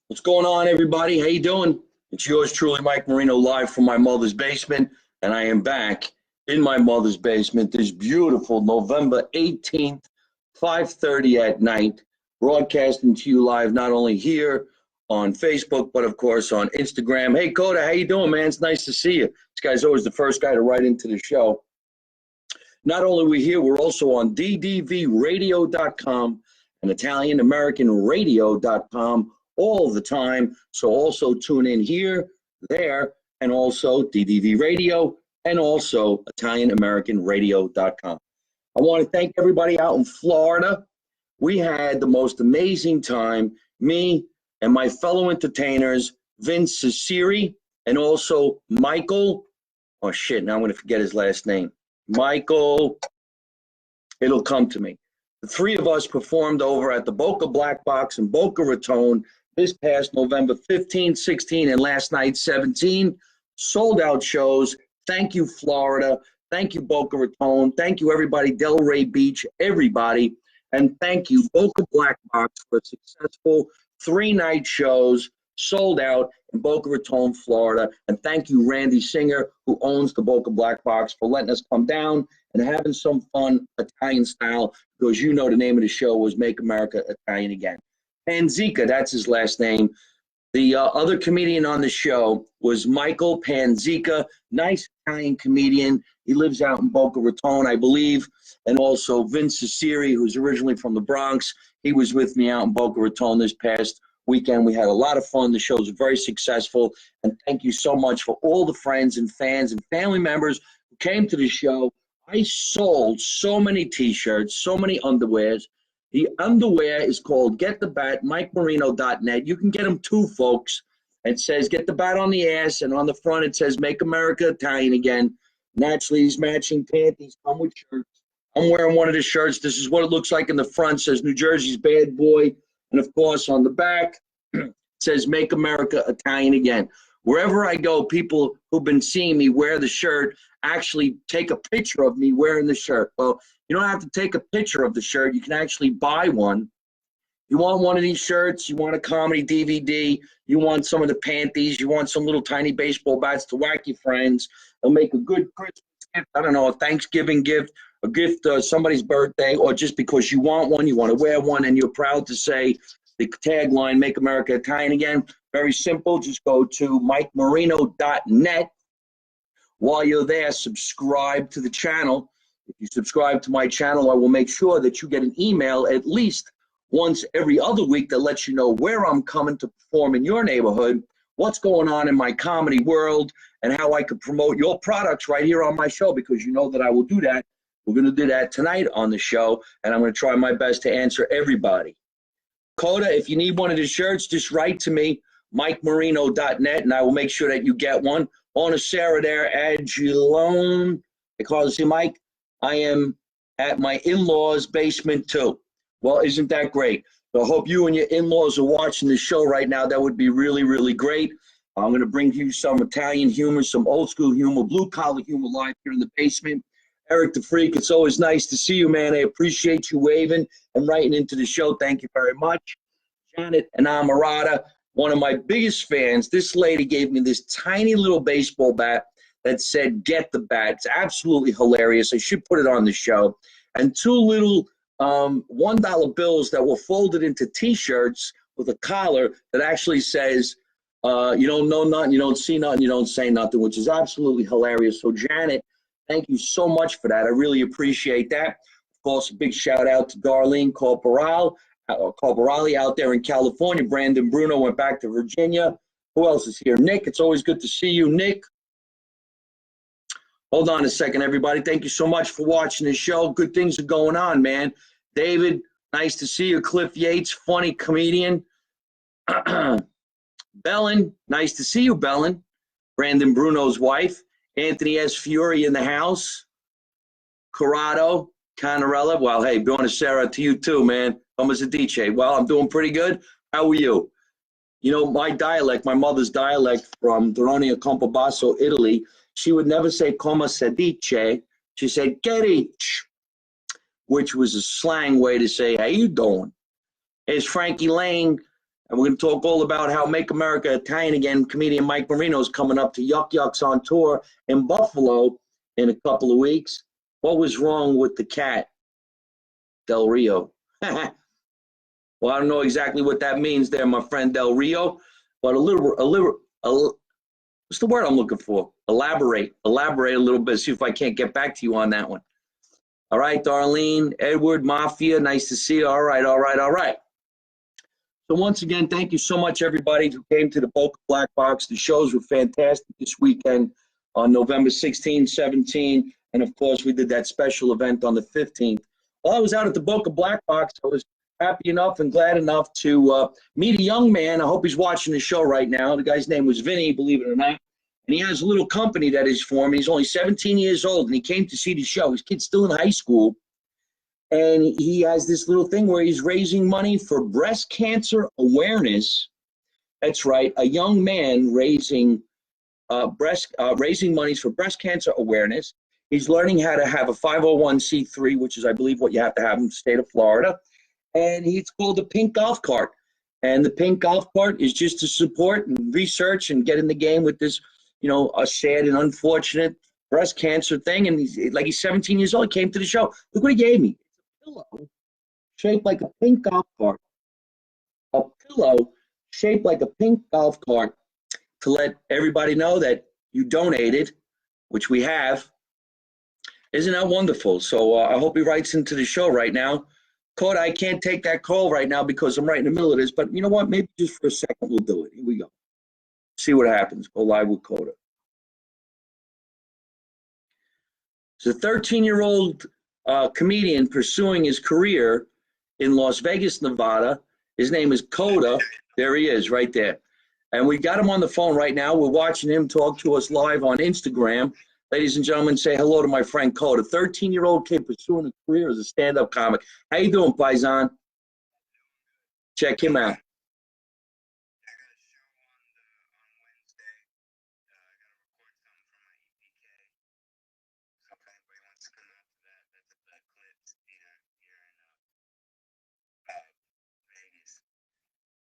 What's going on, everybody? How you doing? It's yours truly, Mike Marino, live from my mother's basement, and I am back in my mother's basement this beautiful November 18th, 5:30 at night, broadcasting to you live not only here on Facebook, but of course on Instagram. Hey, Kota, how you doing, man? It's nice to see you. This guy's always the first guy to write into the show. Not only are we here, we're also on ddvradio.com and ItalianAmericanRadio.com all the time. So also tune in here, there, and also DDV Radio and also ItalianAmericanRadio.com. I want to thank everybody out in Florida. We had the most amazing time, me and my fellow entertainers, Vince Ciceri, and also Michael. Oh, shit, now I'm going to forget his last name. Michael, it'll come to me. The three of us performed over at the Boca Black Box in Boca Raton this past November 15, 16, and last night 17. Sold out shows. Thank you, Florida. Thank you, Boca Raton. Thank you, everybody, Delray Beach, everybody. And thank you, Boca Black Box, for successful 3-night shows, sold out in Boca Raton, Florida. And thank you, Randy Singer, who owns the Boca Black Box, for letting us come down and having some fun Italian style, because you know the name of the show was Make America Italian Again. Panzica, that's his last name. The other comedian on the show was Michael Panzica, nice Italian comedian. He lives out in Boca Raton, I believe. And also Vince Ciceri, who's originally from the Bronx. He was with me out in Boca Raton this past weekend. We had a lot of fun. The show was very successful. And thank you so much for all the friends and fans and family members who came to the show. I sold so many T-shirts, so many underwears. The underwear is called Get the Bat, MikeMarino.net. You can get them too, folks. It says Get the Bat on the ass, and on the front it says Make America Italian Again. Naturally, these matching panties come with shirts. I'm wearing one of the shirts. This is what it looks like in the front. It says New Jersey's Bad Boy. And, of course, on the back it says Make America Italian Again. Wherever I go, people who've been seeing me wear the shirt actually take a picture of me wearing the shirt. Well, you don't have to take a picture of the shirt. You can actually buy one. You want one of these shirts, you want a comedy DVD, you want some of the panties, you want some little tiny baseball bats to whack your friends. They'll make a good Christmas gift, I don't know, a Thanksgiving gift, a gift somebody's birthday, or just because you want one, you want to wear one, and you're proud to say the tagline, Make America Italian Again. Very simple. Just go to MikeMarino.net. While you're there, subscribe to the channel. If you subscribe to my channel, I will make sure that you get an email at least once every other week that lets you know where I'm coming to perform in your neighborhood, what's going on in my comedy world, and how I could promote your products right here on my show, because you know that I will do that. We're going to do that tonight on the show, and I'm going to try my best to answer everybody. Kota, if you need one of the shirts, just write to me, MikeMarino.net, and I will make sure that you get one. On Sarah there, Agilone. They call it, see, Mike, I am at my in-laws' basement too. Well, isn't that great? So I hope you and your in-laws are watching the show right now. That would be really, really great. I'm going to bring you some Italian humor, some old school humor, blue-collar humor live here in the basement. Eric the Freak, it's always nice to see you, man. I appreciate you waving and writing into the show. Thank you very much. Janet and Amarada, one of my biggest fans. This lady gave me this tiny little baseball bat that said, Get the Bat. It's absolutely hilarious. I should put it on the show. And 2 little $1 bills that were folded into T-shirts with a collar that actually says, you don't know nothing, you don't see nothing, you don't say nothing, which is absolutely hilarious. So, Janet, thank you so much for that. I really appreciate that. Of course, a big shout out to Darlene Corporali out there in California. Brandon Bruno went back to Virginia. Who else is here? Nick, it's always good to see you, Nick. Hold on a second, everybody. Thank you so much for watching the show. Good things are going on, man. David, nice to see you. Cliff Yates, funny comedian. Bellin, nice to see you, Bellin. Brandon Bruno's wife. Anthony S. Fury in the house. Corrado, Canarella. Well, hey, buonasera to you too, man. Come as a DJ. Well, I'm doing pretty good. How are you? You know, my dialect, my mother's dialect from Doronia Campobasso, Italy, she would never say come si dice. She said, Gerich, which was a slang way to say, how you doing? As Frankie Lane And we're going to talk all about how Make America Italian Again. Comedian Mike Marino is coming up to Yuk Yuk's on tour in Buffalo in a couple of weeks. What was wrong with the cat, Del Rio? Well, I don't know exactly what that means there, my friend Del Rio, but what's the word I'm looking for? Elaborate a little bit, see if I can't get back to you on that one. All right, Darlene, Edward, Mafia, nice to see you. All right. So once again, thank you so much, everybody who came to the Boca Black Box. The shows were fantastic this weekend on November 16, 17, and of course, we did that special event on the 15th. While I was out at the Boca Black Box, I was happy enough and glad enough to meet a young man. I hope he's watching the show right now. The guy's name was Vinny, believe it or not. And he has a little company that is for him. He's only 17 years old, and he came to see the show. His kid's still in high school. And he has this little thing where he's raising money for breast cancer awareness. That's right, a young man raising money for breast cancer awareness. He's learning how to have a 501c3, which is, I believe, what you have to have in the state of Florida. And it's called the Pink Golf Cart. And the Pink Golf Cart is just to support and research and get in the game with this, a sad and unfortunate breast cancer thing. And he's 17 years old. He came to the show. Look what he gave me. Pillow shaped like a pink golf cart. A pillow shaped like a pink golf cart to let everybody know that you donated, which we have. Isn't that wonderful? So I hope he writes into the show right now. Kota, I can't take that call right now because I'm right in the middle of this, but you know what? Maybe just for a second we'll do it. Here we go. See what happens. Go live with Kota. It's a 13-year-old comedian pursuing his career in Las Vegas, Nevada. His name is Kota. There he is right there. And we got him on the phone right now. We're watching him talk to us live on Instagram. Ladies and gentlemen, say hello to my friend Kota, 13-year-old kid pursuing a career as a stand-up comic. How you doing, Paisan? Check him out.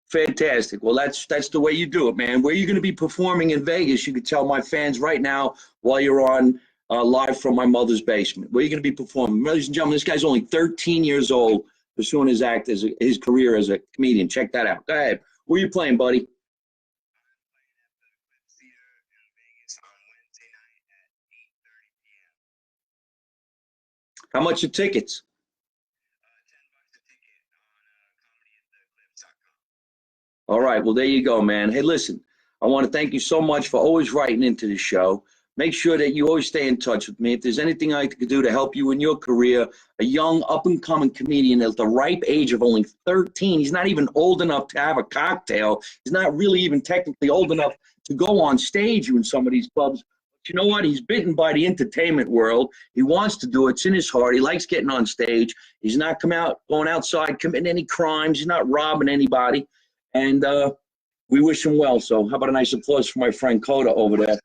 Fantastic. Well, that's the way you do it, man. Where you're going to be performing in Vegas, you can tell my fans right now while you're on live from my mother's basement. Where you're going to be performing. Ladies and gentlemen, this guy's only 13 years old, pursuing his career as a comedian. Check that out. Go ahead. Where are you playing, buddy? How much are tickets? All right, well, there you go, man. Hey, listen, I want to thank you so much for always writing into the show. Make sure that you always stay in touch with me. If there's anything I could do to help you in your career, a young up-and-coming comedian at the ripe age of only 13, he's not even old enough to have a cocktail. He's not really even technically old enough to go on stage in some of these clubs. But you know what? He's bitten by the entertainment world. He wants to do it. It's in his heart. He likes getting on stage. He's not going outside, committing any crimes. He's not robbing anybody. And we wish him well. So how about a nice applause for my friend Kota over there?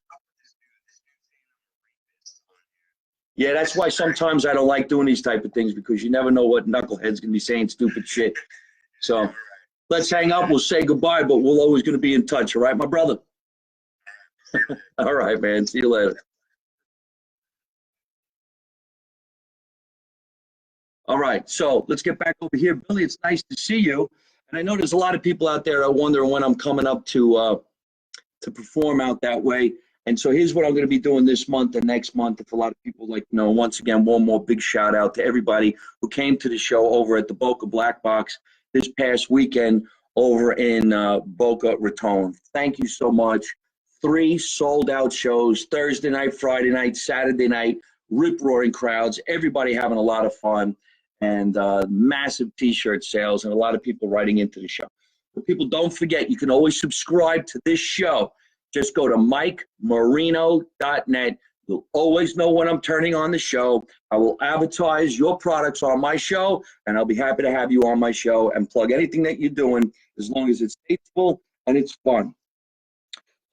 Yeah, that's why sometimes I don't like doing these type of things, because you never know what knucklehead's going to be saying stupid shit. So let's hang up. We'll say goodbye, but we're always going to be in touch. All right, my brother? All right, man. See you later. All right, so let's get back over here. Billy, it's nice to see you. And I know there's a lot of people out there wondering when I'm coming up to perform out that way. And so here's what I'm going to be doing this month and next month. If a lot of people like to know, once again, one more big shout out to everybody who came to the show over at the Boca Black Box this past weekend over in Boca Raton. Thank you so much. 3 sold out shows, Thursday night, Friday night, Saturday night, rip-roaring crowds, everybody having a lot of fun. And massive t-shirt sales and a lot of people writing into the show. But people, don't forget, you can always subscribe to this show. Just go to MikeMarino.net. You'll always know when I'm turning on the show. I will advertise your products on my show, and I'll be happy to have you on my show and plug anything that you're doing, as long as it's tasteful and it's fun.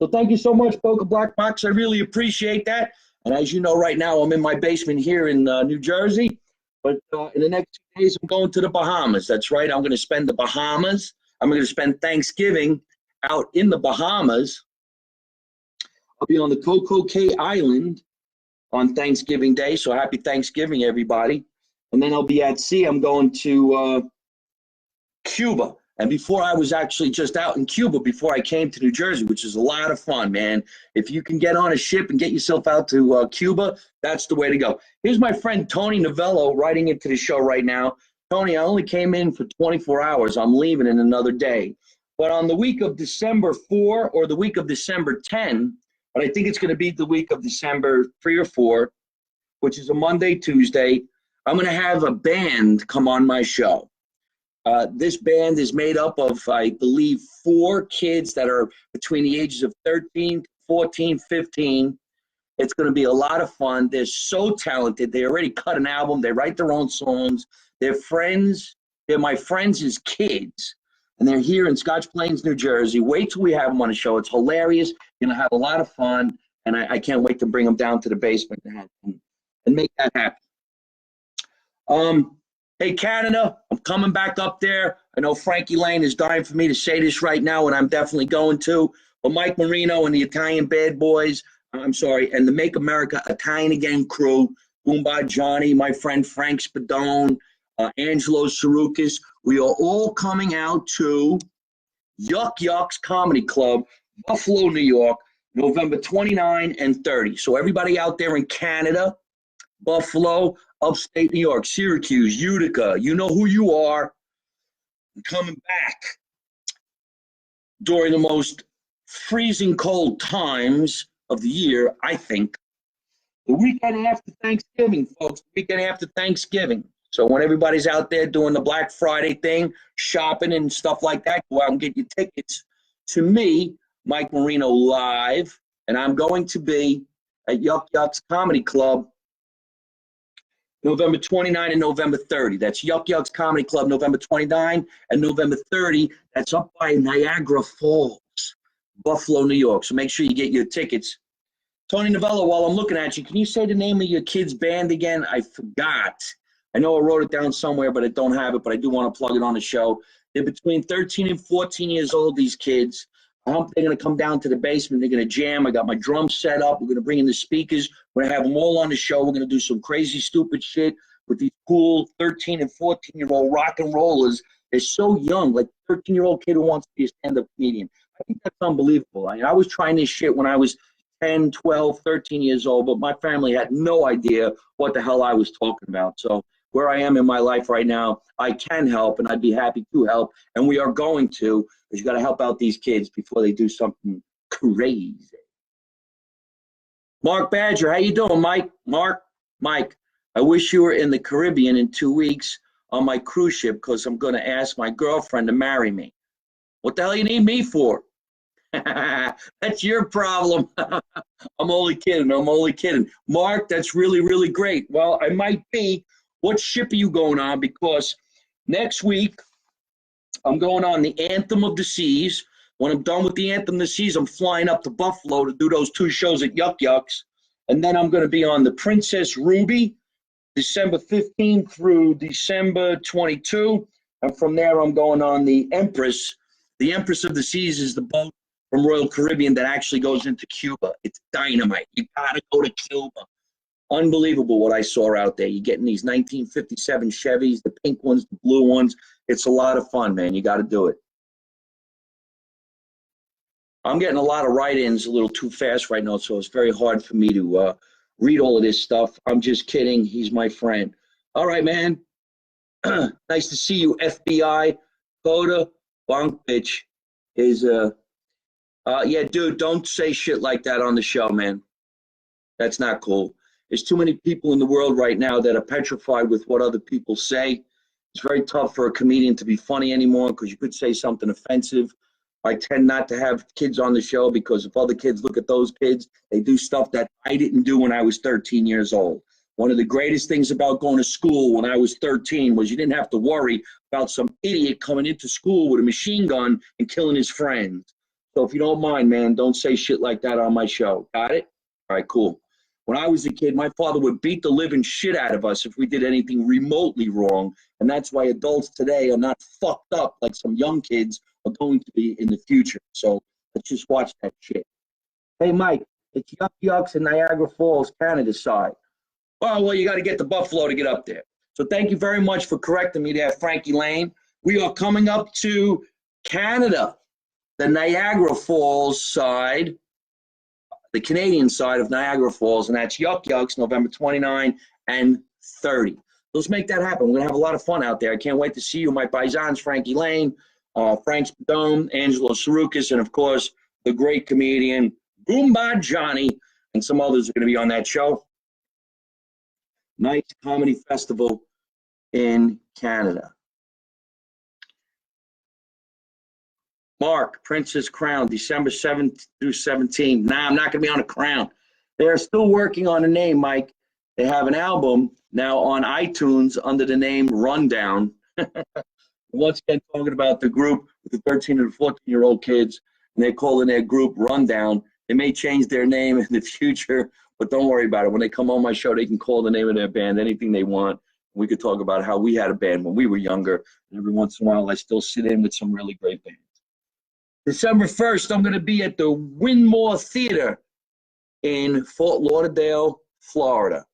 So thank you so much, Boca Black Box. I really appreciate that. And as you know, right now, I'm in my basement here in New Jersey. But in the next 2 days, I'm going to the Bahamas. That's right. I'm going to spend the Bahamas. I'm going to spend Thanksgiving out in the Bahamas. I'll be on the Coco Cay Island on Thanksgiving Day, so happy Thanksgiving, everybody. And then I'll be at sea. I'm going to Cuba. And before I was actually just out in Cuba before I came to New Jersey, which is a lot of fun, man. If you can get on a ship and get yourself out to Cuba, that's the way to go. Here's my friend Tony Novello writing into the show right now. Tony, I only came in for 24 hours. I'm leaving in another day. But on the week of December 4 or the week of December 10, but I think it's going to be the week of December 3 or 4, which is a Monday, Tuesday, I'm going to have a band come on my show. This band is made up of, I believe, 4 kids that are between the ages of 13, 14, 15. It's going to be a lot of fun. They're so talented. They already cut an album. They write their own songs. They're friends. They're my friends' kids. And they're here in Scotch Plains, New Jersey. Wait till we have them on the show. It's hilarious. You're going to have a lot of fun. And I can't wait to bring them down to the basement and make that happen. Hey, Canada, I'm coming back up there. I know Frankie Lane is dying for me to say this right now, and I'm definitely going to. But Mike Marino and the Italian Bad Boys, and the Make America Italian Again crew, Boomba Johnny, my friend Frank Spadone, Angelo Sarukis, we are all coming out to Yuk Yuk's Comedy Club, Buffalo, New York, November 29 and 30. So everybody out there in Canada, Buffalo, upstate New York, Syracuse, Utica, you know who you are. I'm coming back during the most freezing cold times of the year, I think. The weekend after Thanksgiving, folks, the weekend after Thanksgiving. So when everybody's out there doing the Black Friday thing, shopping and stuff like that, go out and get your tickets to me, Mike Marino, live. And I'm going to be at Yuk Yuk's Comedy Club November 29 and November 30. That's Yuk Yuk's Comedy Club, November 29 and November 30. That's up by Niagara Falls, Buffalo, New York. So make sure you get your tickets. Tony Novello, while I'm looking at you, can you say the name of your kid's band again? I forgot. I know I wrote it down somewhere, but I don't have it, but I do want to plug it on the show. They're between 13 and 14 years old, these kids. I hope they're going to come down to the basement. They're going to jam. I got my drums set up. We're going to bring in the speakers. We're going to have them all on the show. We're going to do some crazy, stupid shit with these cool 13 and 14-year-old rock and rollers. They're so young, like 13-year-old kid who wants to be a stand-up comedian. I think that's unbelievable. I was trying this shit when I was 10, 12, 13 years old, but my family had no idea what the hell I was talking about. So where I am in my life right now, I can help, and I'd be happy to help, and we are going to, because you got to help out these kids before they do something crazy. Mark Badger, how you doing, Mike? Mike, I wish you were in the Caribbean in 2 weeks on my cruise ship, because I'm going to ask my girlfriend to marry me. What the hell you need me for? That's your problem. I'm only kidding. Mark, that's really, really great. Well, I might be. What ship are you going on? Because next week, I'm going on the Anthem of the Seas. When I'm done with the Anthem of the Seas, I'm flying up to Buffalo to do those 2 shows at Yuk Yuk's. And then I'm going to be on the Princess Ruby, December 15 through December 22. And from there, I'm going on the Empress. The Empress of the Seas is the boat from Royal Caribbean that actually goes into Cuba. It's dynamite. You got to go to Cuba. Unbelievable what I saw out there. You're getting these 1957 Chevys, the pink ones, the blue ones. It's a lot of fun, man. You got to do it. I'm getting a lot of write-ins a little too fast right now, so it's very hard for me to read all of this stuff. I'm just kidding. He's my friend. All right, man. Nice to see you, FBI. Kota, bunk bitch is yeah, dude, don't say shit like that on the show, man. That's not cool. There's too many people in the world right now that are petrified with what other people say. It's very tough for a comedian to be funny anymore because you could say something offensive. I tend not to have kids on the show because if other kids look at those kids, they do stuff that I didn't do when I was 13 years old. One of the greatest things about going to school when I was 13 was you didn't have to worry about some idiot coming into school with a machine gun and killing his friends. So if you don't mind, man, don't say shit like that on my show. Got it? All right, cool. When I was a kid, my father would beat the living shit out of us if we did anything remotely wrong. And that's why adults today are not fucked up like some young kids are going to be in the future. So let's just watch that shit. Hey, Mike, it's Yuk Yuk's in Niagara Falls, Canada side. Oh, well, you got to get to Buffalo to get up there. So thank you very much for correcting me there, Frankie Lane. We are coming up to Canada, the Niagara Falls side, the Canadian side of Niagara Falls, and that's Yuk Yuk's November 29 and 30. Let's make that happen. We're going to have a lot of fun out there. I can't wait to see you. My paisans, Frankie Lane, Frank Spadone, Angelo Sarukis, and, of course, the great comedian Goomba Johnny, and some others are going to be on that show. Nice comedy festival in Canada. Mark, Princess Crown, December 7th through 17th. Nah, I'm not going to be on a crown. They're still working on a name, Mike. They have an album now on iTunes under the name Rundown. Once again, talking about the group with the 13 and 14-year-old kids, and they're calling their group Rundown. They may change their name in the future, but don't worry about it. When they come on my show, they can call the name of their band anything they want. We could talk about how we had a band when we were younger, and every once in a while I still sit in with some really great bands. December 1st, I'm going to be at the Winmore Theater in Fort Lauderdale, Florida.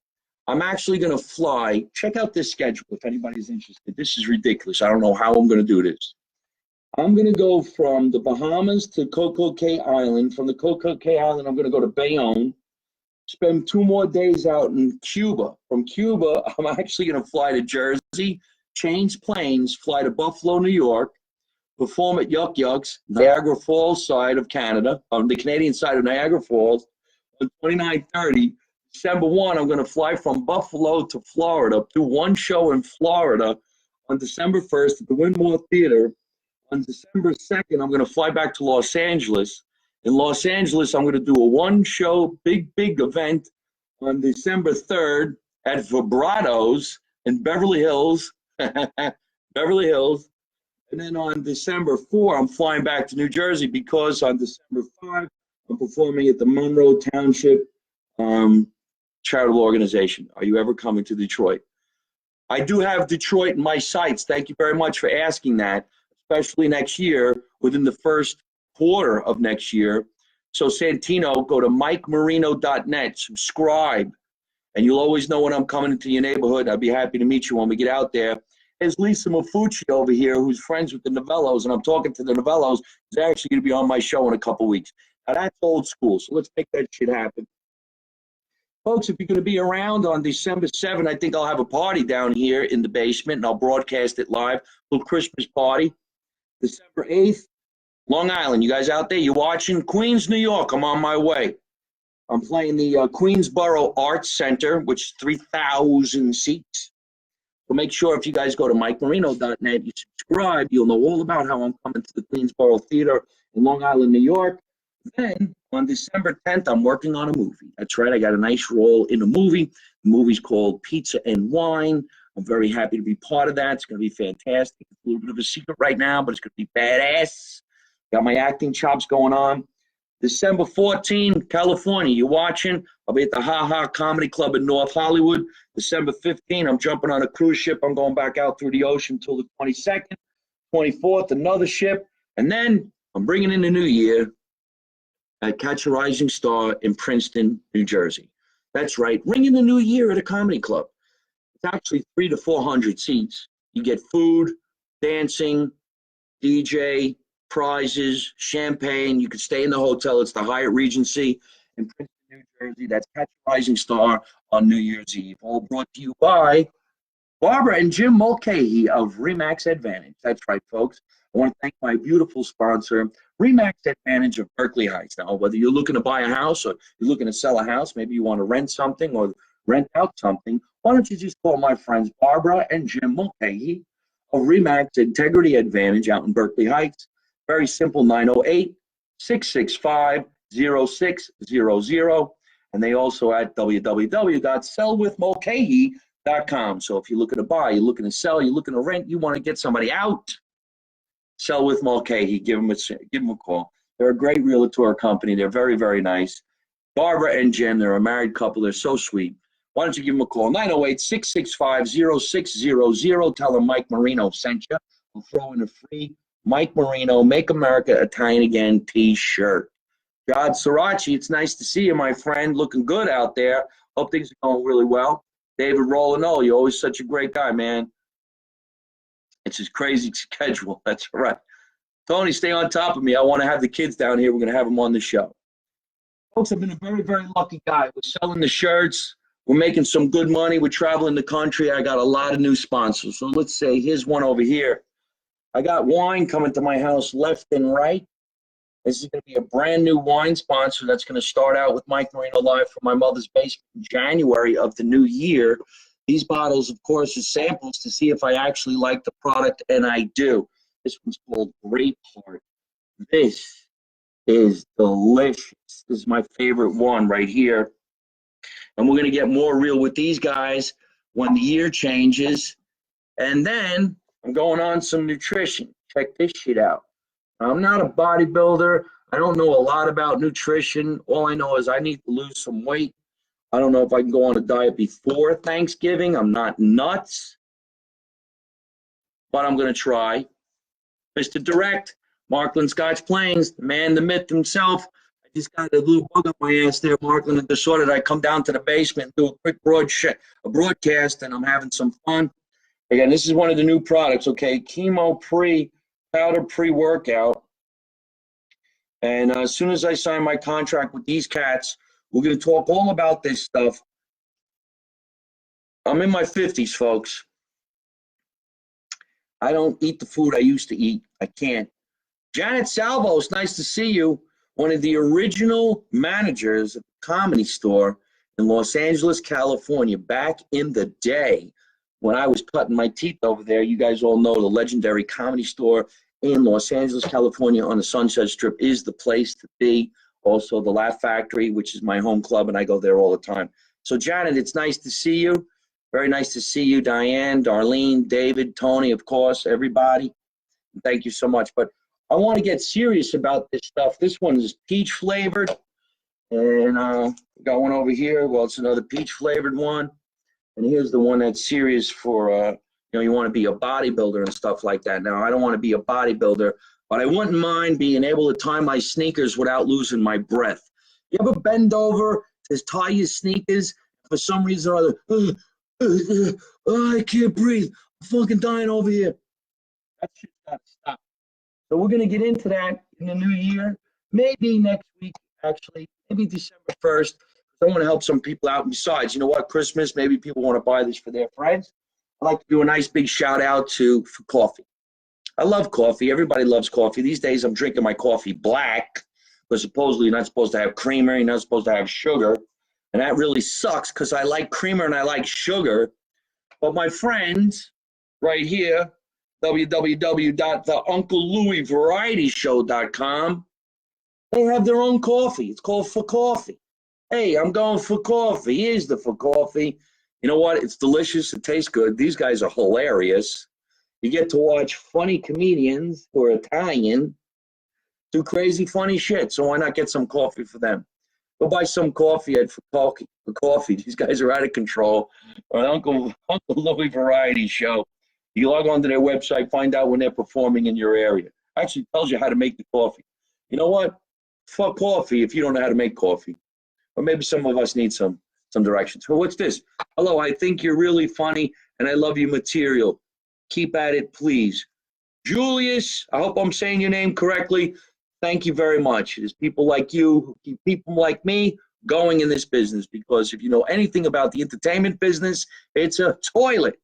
I'm actually going to fly. Check out this schedule if anybody's interested. This is ridiculous. I don't know how I'm going to do this. I'm going to go from the Bahamas to Coco Cay Island. From the Coco Cay Island, I'm going to go to Bayonne. Spend 2 more days out in Cuba. From Cuba, I'm actually going to fly to Jersey, change planes, fly to Buffalo, New York, perform at Yuk Yuk's, Niagara Falls side of Canada, on the Canadian side of Niagara Falls, on 29/30. December 1, I'm going to fly from Buffalo to Florida, do 1 show in Florida on December 1st at the Winmore Theater. On December 2nd, I'm going to fly back to Los Angeles. In Los Angeles, I'm going to do a 1-show, big event on December 3rd at Vibratos in Beverly Hills. Beverly Hills. And then on December 4, I'm flying back to New Jersey because on December 5, I'm performing at the Monroe Township charitable organization. Are you ever coming to Detroit? I do have Detroit in my sights. Thank you very much for asking that, especially next year, within the first quarter of next year. So Santino, go to MikeMarino.net, subscribe, and you'll always know when I'm coming into your neighborhood. I'd be happy to meet you when we get out there. There's Lisa Mafucci over here, who's friends with the Novellos, and I'm talking to the Novellos. They're actually going to be on my show in a couple weeks. Now, that's old school, so let's make that shit happen. Folks, if you're going to be around on December 7th, I think I'll have a party down here in the basement, and I'll broadcast it live, a little Christmas party. December 8th, Long Island. You guys out there? You watching? Queens, New York. I'm on my way. I'm playing the Queensboro Arts Center, which is 3,000 seats. So make sure if you guys go to MikeMarino.net, you subscribe. You'll know all about how I'm coming to the Queensboro Theater in Long Island, New York. Then on December 10th, I'm working on a movie. That's right. I got a nice role in a movie. The movie's called Pizza and Wine. I'm very happy to be part of that. It's going to be fantastic. It's a little bit of a secret right now, but it's going to be badass. Got my acting chops going on. December 14th, California. You watching? I'll be at the Ha Ha Comedy Club in North Hollywood. December 15th, I'm jumping on a cruise ship. I'm going back out through the ocean until the 22nd. 24th, another ship. And then I'm bringing in the new year at Catch a Rising Star in Princeton, New Jersey. That's right. Ring in the new year at a comedy club. It's actually 300 to 400 seats. You get food, dancing, DJ, prizes, champagne. You could stay in the hotel. It's the Hyatt Regency in Princeton, New Jersey. That's Catch a Rising Star on New Year's Eve. All brought to you by Barbara and Jim Mulcahy of Remax Advantage. That's right, folks. I want to thank my beautiful sponsor, Remax Advantage of Berkeley Heights. Now, whether you're looking to buy a house or you're looking to sell a house, maybe you want to rent something or rent out something, why don't you just call my friends Barbara and Jim Mulcahy of Remax Integrity Advantage out in Berkeley Heights. Very simple, 908-665-0600. And they also at www.sellwithmulcahy.com. So if you're looking to buy, you're looking to sell, you're looking to rent, you want to get somebody out, Sell with Mulcahy. Give them a call. They're a great realtor company. They're very, very nice. Barbara and Jim, they're a married couple. They're so sweet. Why don't you give them a call? 908-665-0600. Tell them Mike Marino sent you. We'll throw in a free Mike Marino Make America Italian Again t-shirt. John Sirachi, it's nice to see you, my friend. Looking good out there. Hope things are going really well. David Rollino, you're always such a great guy, man. It's his crazy schedule. That's right. Tony, stay on top of me. I want to have the kids down here. We're going to have them on the show. Folks, I've been a very, very lucky guy. We're selling the shirts. We're making some good money. We're traveling the country. I got a lot of new sponsors. So let's say here's one over here. I got wine coming to my house left and right. This is going to be a brand new wine sponsor that's going to start out with Mike Marino Live from my mother's basement in January of the new year. These bottles, of course, are samples to see if I actually like the product, and I do. This one's called Grape Heart. This is delicious. This is my favorite one right here. And we're going to get more real with these guys when the year changes. And then I'm going on some nutrition. Check this shit out. I'm not a bodybuilder. I don't know a lot about nutrition. All I know is I need to lose some weight. I don't know if I can go on a diet before Thanksgiving. I'm not nuts, but I'm going to try. Mr. Direct, Markland Scotch Plains, the man, the myth himself. I just got a little bug up my ass there, Markland, and decided I'd come down to the basement and do a quick broadcast, and I'm having some fun. Again, this is one of the new products, okay? Chemo powder pre-workout. And as soon as I sign my contract with these cats, we're going to talk all about this stuff. I'm in my 50s, folks. I don't eat the food I used to eat. I can't. Janet Salvo, it's nice to see you. One of the original managers of the Comedy Store in Los Angeles, California, back in the day when I was cutting my teeth over there. You guys all know the legendary Comedy Store in Los Angeles, California on the Sunset Strip is the place to be. Also, the Laugh Factory, which is my home club, and I go there all the time. So, Janet, it's nice to see you. Very nice to see you, Diane, Darlene, David, Tony, of course, everybody. Thank you so much. But I want to get serious about this stuff. This one is peach flavored. And got one over here. Well, it's another peach flavored one. And here's the one that's serious for, you want to be a bodybuilder and stuff like that. Now, I don't want to be a bodybuilder, but I wouldn't mind being able to tie my sneakers without losing my breath. You ever bend over to tie your sneakers? For some reason or other, I can't breathe. I'm fucking dying over here. That shit's got to stop. So we're going to get into that in the new year. Maybe next week, actually. Maybe December 1st. I want to help some people out. Besides, you know what? Christmas, maybe people want to buy this for their friends. I'd like to do a nice big shout out for coffee. I love coffee. Everybody loves coffee. These days I'm drinking my coffee black, but supposedly you're not supposed to have creamer. You're not supposed to have sugar. And that really sucks because I like creamer and I like sugar. But my friends right here, www.theunclelouisvarietyshow.com, they have their own coffee. It's called For Coffee. Hey, I'm going for coffee. Here's the For Coffee. You know what? It's delicious. It tastes good. These guys are hilarious. You get to watch funny comedians who are Italian do crazy funny shit. So why not get some coffee for them? Go buy some coffee at For Coffee. These guys are out of control. Or Uncle Louie Variety Show. You log onto their website, find out when they're performing in your area. Actually tells you how to make the coffee. You know what? Fuck coffee if you don't know how to make coffee. Or maybe some of us need some directions. So what's this? Hello, I think you're really funny and I love your material. Keep at it, please. Julius, I hope I'm saying your name correctly. Thank you very much. There's people like you who keep people like me going in this business, because if you know anything about the entertainment business, it's a toilet.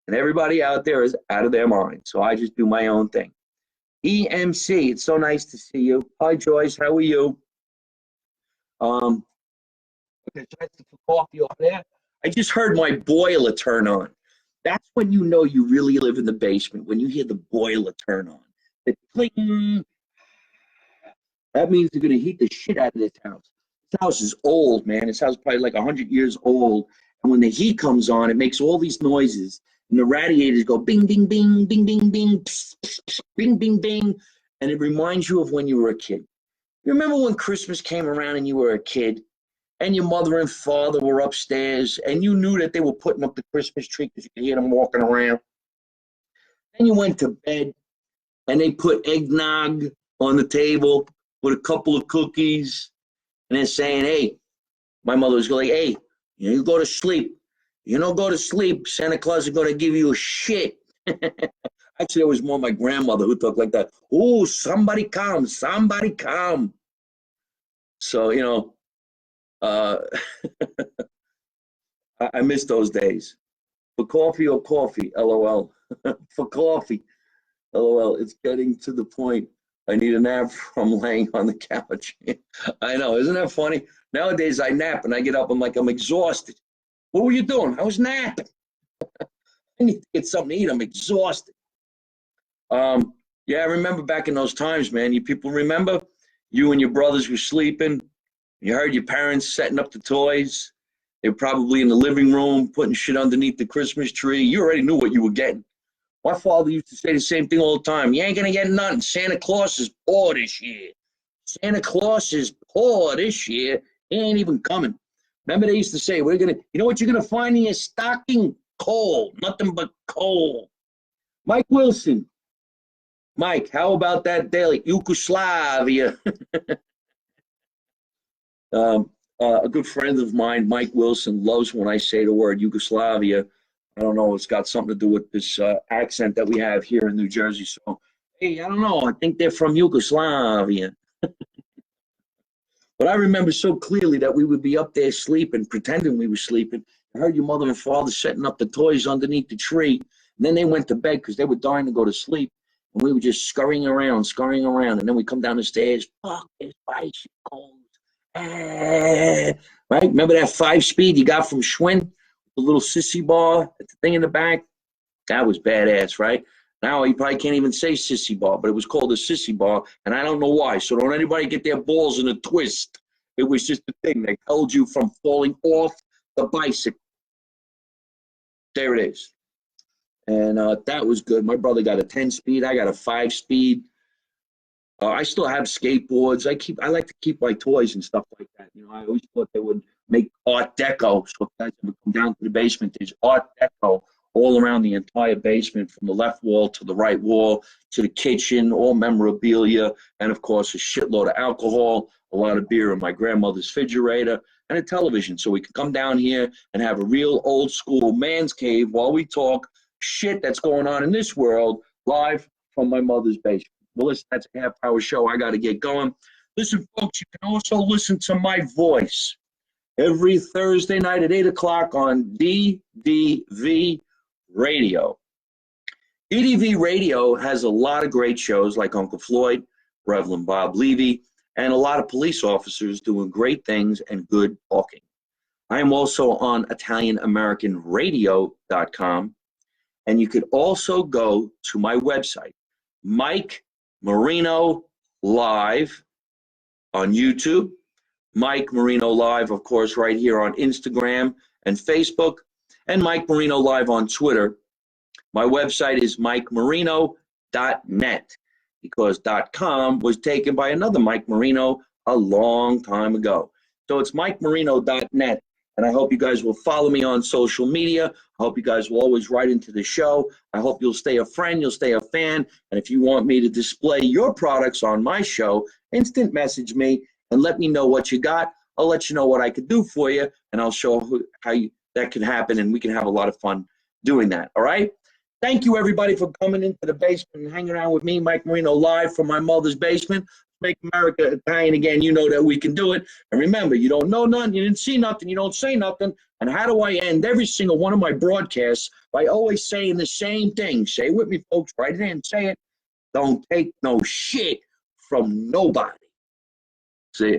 And everybody out there is out of their mind. So I just do my own thing. EMC, it's so nice to see you. Hi, Joyce. How are you? Okay, so that's the coffee over there. I just heard my boiler turn on. That's when you know you really live in the basement, when you hear the boiler turn on. The cling. That means they're going to heat the shit out of this house. This house is old, man. This house is probably like 100 years old. And when the heat comes on, it makes all these noises. And the radiators go bing, bing, bing, bing, bing, bing, pss, pss, pss, bing, bing, bing. And it reminds you of when you were a kid. You remember when Christmas came around and you were a kid? and your mother and father were upstairs, and you knew that they were putting up the Christmas tree because you could hear them walking around. Then you went to bed, and they put eggnog on the table with a couple of cookies, and they're saying, hey, my mother was going, hey, you go to sleep. You don't go to sleep, Santa Claus is going to give you a shit. Actually, it was more my grandmother who talked like that. Oh, somebody come, somebody come. So, I miss those days. For coffee or coffee, LOL. For coffee, LOL. It's getting to the point I need a nap from laying on the couch. I know, isn't that funny? Nowadays, I nap and I get up, I'm exhausted. What were you doing? I was napping. I need to get something to eat. I'm exhausted. Yeah, I remember back in those times, man. You people remember? You and your brothers were sleeping. You heard your parents setting up the toys. They were probably in the living room putting shit underneath the Christmas tree. You already knew what you were getting. My father used to say the same thing all the time. You ain't going to get nothing. Santa Claus is poor this year. Santa Claus is poor this year. He ain't even coming. Remember they used to say, you know what you're going to find in your stocking? Coal. Nothing but coal. Mike Wilson. Mike, how about that daily? Yugoslavia. A good friend of mine, Mike Wilson, loves when I say the word Yugoslavia. I don't know, it's got something to do with this accent that we have here in New Jersey. So, hey, I don't know, I think they're from Yugoslavia. But I remember so clearly that we would be up there sleeping, pretending we were sleeping. I heard your mother and father setting up the toys underneath the tree. And then they went to bed because they were dying to go to sleep. And we were just scurrying around. And then we come down the stairs. Fuck, there's bicycles. Right? Remember that 5-speed you got from Schwinn? The little sissy bar, the thing in the back? That was badass, right? Now you probably can't even say sissy bar, but it was called a sissy bar, and I don't know why. So don't anybody get their balls in a twist. It was just a thing that held you from falling off the bicycle. There it is. And that was good. My brother got a 10-speed. I got a 5-speed. I still have skateboards. I like to keep my toys and stuff like that. I always thought they would make Art Deco. So if you guys ever come down to the basement, there's Art Deco all around the entire basement, from the left wall to the right wall to the kitchen, all memorabilia, and of course a shitload of alcohol, a lot of beer in my grandmother's refrigerator, and a television, so we can come down here and have a real old school man's cave while we talk shit that's going on in this world live from my mother's basement. Well, listen, that's a half-hour show. I got to get going. Listen, folks, you can also listen to my voice every Thursday night at 8 o'clock on DDV Radio. DDV Radio has a lot of great shows like Uncle Floyd, Reverend Bob Levy, and a lot of police officers doing great things and good talking. I am also on ItalianAmericanRadio.com, and you could also go to my website, Mike Marino Live on YouTube, Mike Marino Live, of course, right here on Instagram and Facebook, and Mike Marino Live on Twitter. My website is mikemarino.net because .com was taken by another Mike Marino a long time ago. So it's mikemarino.net. And I hope you guys will follow me on social media. I hope you guys will always write into the show. I hope you'll stay a friend, you'll stay a fan. And if you want me to display your products on my show, instant message me and let me know what you got. I'll let you know what I could do for you, and I'll show how that can happen, and we can have a lot of fun doing that, all right? Thank you, everybody, for coming into the basement and hanging around with me, Mike Marino, live from my mother's basement. Make America Italian again. You know that we can do it. And remember, you don't know nothing, you didn't see nothing, you don't say nothing. And how do I end every single one of my broadcasts? By always saying the same thing. Say it with me, folks. Write it in, say it. Don't take no shit from nobody. See ya.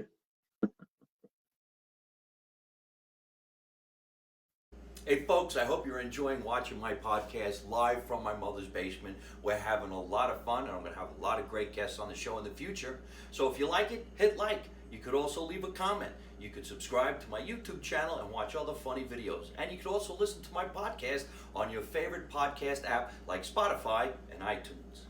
Hey folks, I hope you're enjoying watching my podcast live from my mother's basement. We're having a lot of fun, and I'm going to have a lot of great guests on the show in the future. So if you like it, hit like. You could also leave a comment. You could subscribe to my YouTube channel and watch other funny videos. And you could also listen to my podcast on your favorite podcast app like Spotify and iTunes.